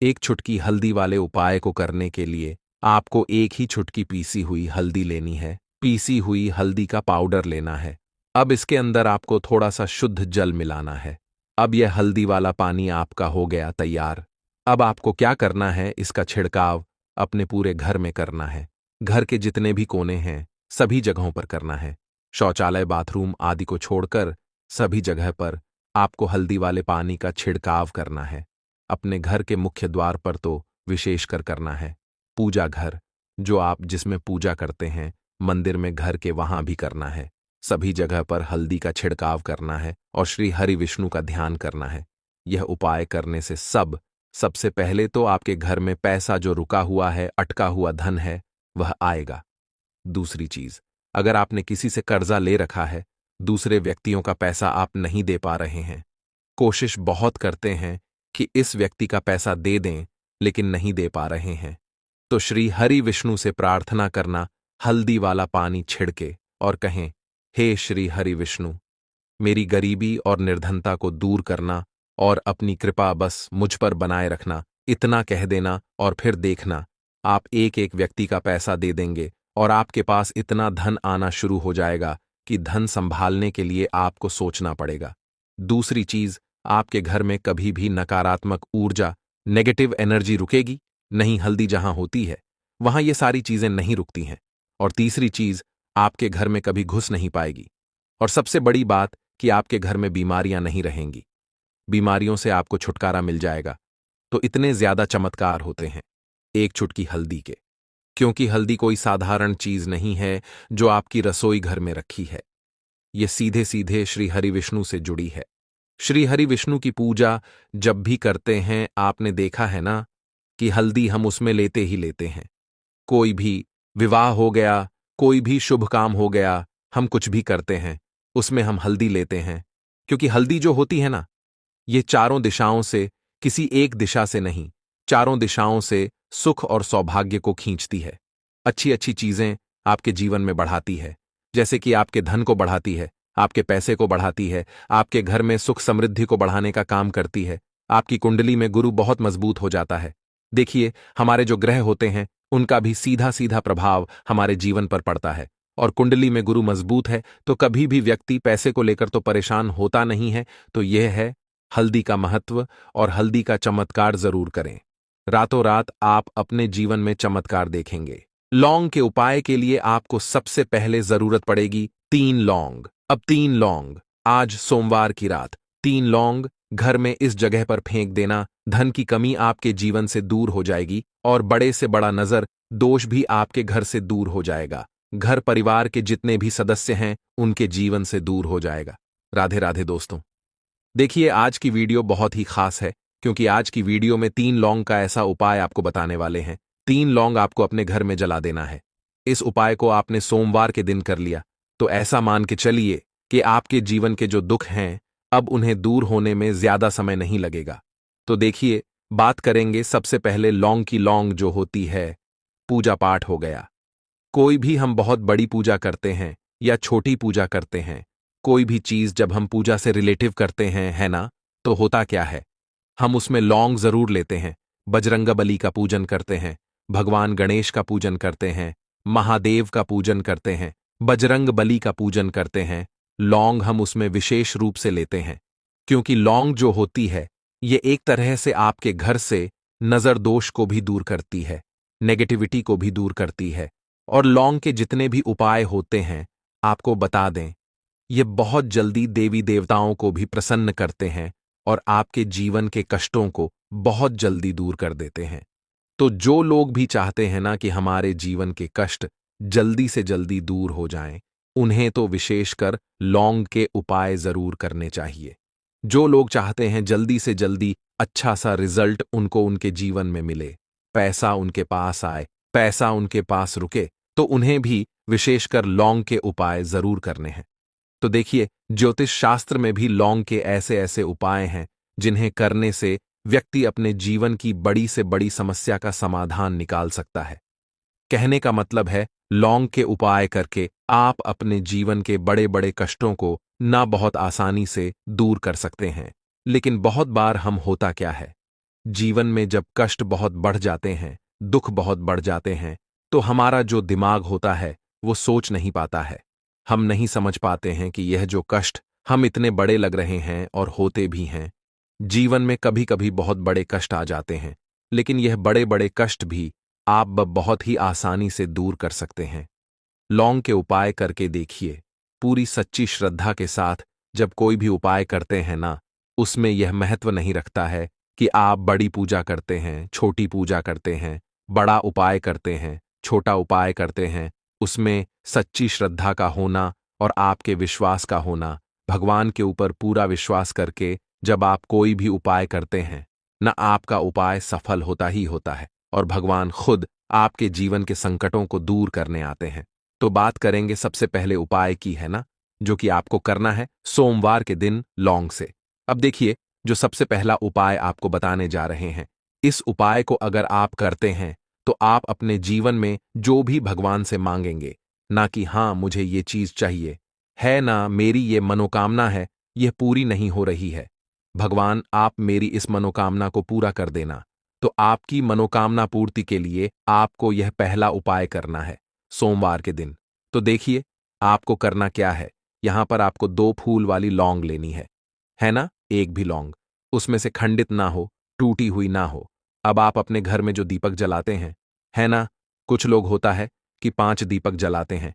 एक चुटकी हल्दी वाले उपाय को करने के लिए आपको एक ही चुटकी पीसी हुई हल्दी लेनी है। पीसी हुई हल्दी का पाउडर लेना है। अब इसके अंदर आपको थोड़ा सा शुद्ध जल मिलाना है। अब यह हल्दी वाला पानी आपका हो गया तैयार। अब आपको क्या करना है, इसका छिड़काव अपने पूरे घर में करना है। घर के जितने भी कोने हैं, सभी जगहों पर करना है। शौचालय, बाथरूम आदि को छोड़कर सभी जगह पर आपको हल्दी वाले पानी का छिड़काव करना है। अपने घर के मुख्य द्वार पर तो विशेषकर करना है। पूजा घर, जो आप जिसमें पूजा करते हैं, मंदिर में, घर के, वहां भी करना है। सभी जगह पर हल्दी का छिड़काव करना है और श्री हरि विष्णु का ध्यान करना है। यह उपाय करने से सबसे पहले तो आपके घर में पैसा जो रुका हुआ है, अटका हुआ धन है, वह आएगा। दूसरी चीज, अगर आपने किसी से कर्जा ले रखा है, दूसरे व्यक्तियों का पैसा आप नहीं दे पा रहे हैं, कोशिश बहुत करते हैं कि इस व्यक्ति का पैसा दे दें, लेकिन नहीं दे पा रहे हैं, तो श्री हरि विष्णु से प्रार्थना करना हल्दी वाला पानी छिड़के और कहें, हे श्री हरि विष्णु, मेरी गरीबी और निर्धनता को दूर करना और अपनी कृपा बस मुझ पर बनाए रखना, इतना कह देना और फिर देखना आप एक एक व्यक्ति का पैसा दे देंगे और आपके पास इतना धन आना शुरू हो जाएगा कि धन संभालने के लिए आपको सोचना पड़ेगा। दूसरी चीज, आपके घर में कभी भी नकारात्मक ऊर्जा, नेगेटिव एनर्जी रुकेगी नहीं। हल्दी जहां होती है वहां ये सारी चीजें नहीं रुकती हैं। और तीसरी चीज, आपके घर में कभी घुस नहीं पाएगी। और सबसे बड़ी बात कि आपके घर में बीमारियां नहीं रहेंगी, बीमारियों से आपको छुटकारा मिल जाएगा। तो इतने ज्यादा चमत्कार होते हैं एक चुटकी हल्दी के, क्योंकि हल्दी कोई साधारण चीज नहीं है जो आपकी रसोई घर में रखी है। ये सीधे सीधे श्री हरि विष्णु से जुड़ी है। श्री हरि विष्णु की पूजा जब भी करते हैं, आपने देखा है ना कि हल्दी हम उसमें लेते ही लेते हैं। कोई भी विवाह हो गया, कोई भी शुभ काम हो गया, हम कुछ भी करते हैं उसमें हम हल्दी लेते हैं, क्योंकि हल्दी जो होती है ना, ये चारों दिशाओं से, किसी एक दिशा से नहीं, चारों दिशाओं से सुख और सौभाग्य को खींचती है। अच्छी अच्छी चीजें आपके जीवन में बढ़ाती है, जैसे कि आपके धन को बढ़ाती है, आपके पैसे को बढ़ाती है, आपके घर में सुख समृद्धि को बढ़ाने का काम करती है। आपकी कुंडली में गुरु बहुत मजबूत हो जाता है। देखिए, हमारे जो ग्रह होते हैं उनका भी सीधा सीधा प्रभाव हमारे जीवन पर पड़ता है। और कुंडली में गुरु मजबूत है तो कभी भी व्यक्ति पैसे को लेकर तो परेशान होता नहीं है। तो यह है हल्दी का महत्व, और हल्दी का चमत्कार जरूर करें। रातों रात आप अपने जीवन में चमत्कार देखेंगे। लौंग के उपाय के लिए आपको सबसे पहले जरूरत पड़ेगी 3 लौंग। अब 3 लौंग, आज सोमवार की रात 3 लौंग घर में इस जगह पर फेंक देना। धन की कमी आपके जीवन से दूर हो जाएगी और बड़े से बड़ा नजर दोष भी आपके घर से दूर हो जाएगा। घर परिवार के जितने भी सदस्य हैं उनके जीवन से दूर हो जाएगा। राधे राधे दोस्तों। देखिए, आज की वीडियो बहुत ही खास है, क्योंकि आज की वीडियो में 3 लौंग का ऐसा उपाय आपको बताने वाले हैं। 3 लौंग आपको अपने घर में जला देना है। इस उपाय को आपने सोमवार के दिन कर लिया तो ऐसा मान के चलिए कि आपके जीवन के जो दुख हैं अब उन्हें दूर होने में ज्यादा समय नहीं लगेगा। तो देखिए, बात करेंगे सबसे पहले लौंग की। लौंग जो होती है, पूजा पाठ हो गया, कोई भी हम बहुत बड़ी पूजा करते हैं या छोटी पूजा करते हैं, कोई भी चीज जब हम पूजा से रिलेटिव करते हैं, है ना, तो होता क्या है, हम उसमें लौंग जरूर लेते हैं। बजरंगबली का पूजन करते हैं, भगवान गणेश का पूजन करते हैं, महादेव का पूजन करते हैं, बजरंगबली का पूजन करते हैं। लौंग हम उसमें विशेष रूप से लेते हैं, क्योंकि लौंग जो होती है ये एक तरह से आपके घर से नजर दोष को भी दूर करती है, नेगेटिविटी को भी दूर करती है। और लौंग के जितने भी उपाय होते हैं आपको बता दें, ये बहुत जल्दी देवी देवताओं को भी प्रसन्न करते हैं और आपके जीवन के कष्टों को बहुत जल्दी दूर कर देते हैं। तो जो लोग भी चाहते हैं ना कि हमारे जीवन के कष्ट जल्दी से जल्दी दूर हो जाएं, उन्हें तो विशेषकर लौंग के उपाय जरूर करने चाहिए। जो लोग चाहते हैं जल्दी से जल्दी अच्छा सा रिजल्ट उनको उनके जीवन में मिले, पैसा उनके पास आए, पैसा उनके पास रुके, तो उन्हें भी विशेषकर लौंग के उपाय जरूर करने हैं। तो देखिए, ज्योतिष शास्त्र में भी लौंग के ऐसे ऐसे उपाय हैं जिन्हें करने से व्यक्ति अपने जीवन की बड़ी से बड़ी समस्या का समाधान निकाल सकता है। कहने का मतलब है, लौंग के उपाय करके आप अपने जीवन के बड़े बड़े कष्टों को ना बहुत आसानी से दूर कर सकते हैं। लेकिन बहुत बार हम होता क्या है, जीवन में जब कष्ट बहुत बढ़ जाते हैं, दुख बहुत बढ़ जाते हैं, तो हमारा जो दिमाग होता है वो सोच नहीं पाता है। हम नहीं समझ पाते हैं कि यह जो कष्ट हम इतने बड़े लग रहे हैं और होते भी हैं। जीवन में कभी कभी बहुत बड़े कष्ट आ जाते हैं, लेकिन यह बड़े बड़े कष्ट भी आप बहुत ही आसानी से दूर कर सकते हैं। लौंग के उपाय करके देखिए, पूरी सच्ची श्रद्धा के साथ जब कोई भी उपाय करते हैं ना, उसमें यह महत्व नहीं रखता है कि आप बड़ी पूजा करते हैं, छोटी पूजा करते हैं, बड़ा उपाय करते हैं, छोटा उपाय करते हैं। उसमें सच्ची श्रद्धा का होना और आपके विश्वास का होना, भगवान के ऊपर पूरा विश्वास करके जब आप कोई भी उपाय करते हैं ना, आपका उपाय सफल होता ही होता है और भगवान खुद आपके जीवन के संकटों को दूर करने आते हैं। तो बात करेंगे सबसे पहले उपाय की, है ना, जो कि आपको करना है सोमवार के दिन लौंग से। अब देखिए, जो सबसे पहला उपाय आपको बताने जा रहे हैं। इस उपाय को अगर आप करते हैं तो आप अपने जीवन में जो भी भगवान से मांगेंगे, ना कि हाँ मुझे ये चीज चाहिए, है ना मेरी ये मनोकामना है, यह पूरी नहीं हो रही है, भगवान आप मेरी इस मनोकामना को पूरा कर देना। तो आपकी मनोकामना पूर्ति के लिए आपको यह पहला उपाय करना है सोमवार के दिन। तो देखिए आपको करना क्या है। यहां पर आपको 2 फूल वाली लौंग लेनी है ना, एक भी लौंग उसमें से खंडित ना हो, टूटी हुई ना हो। अब आप अपने घर में जो दीपक जलाते हैं, है ना, कुछ लोग होता है कि 5 दीपक जलाते हैं,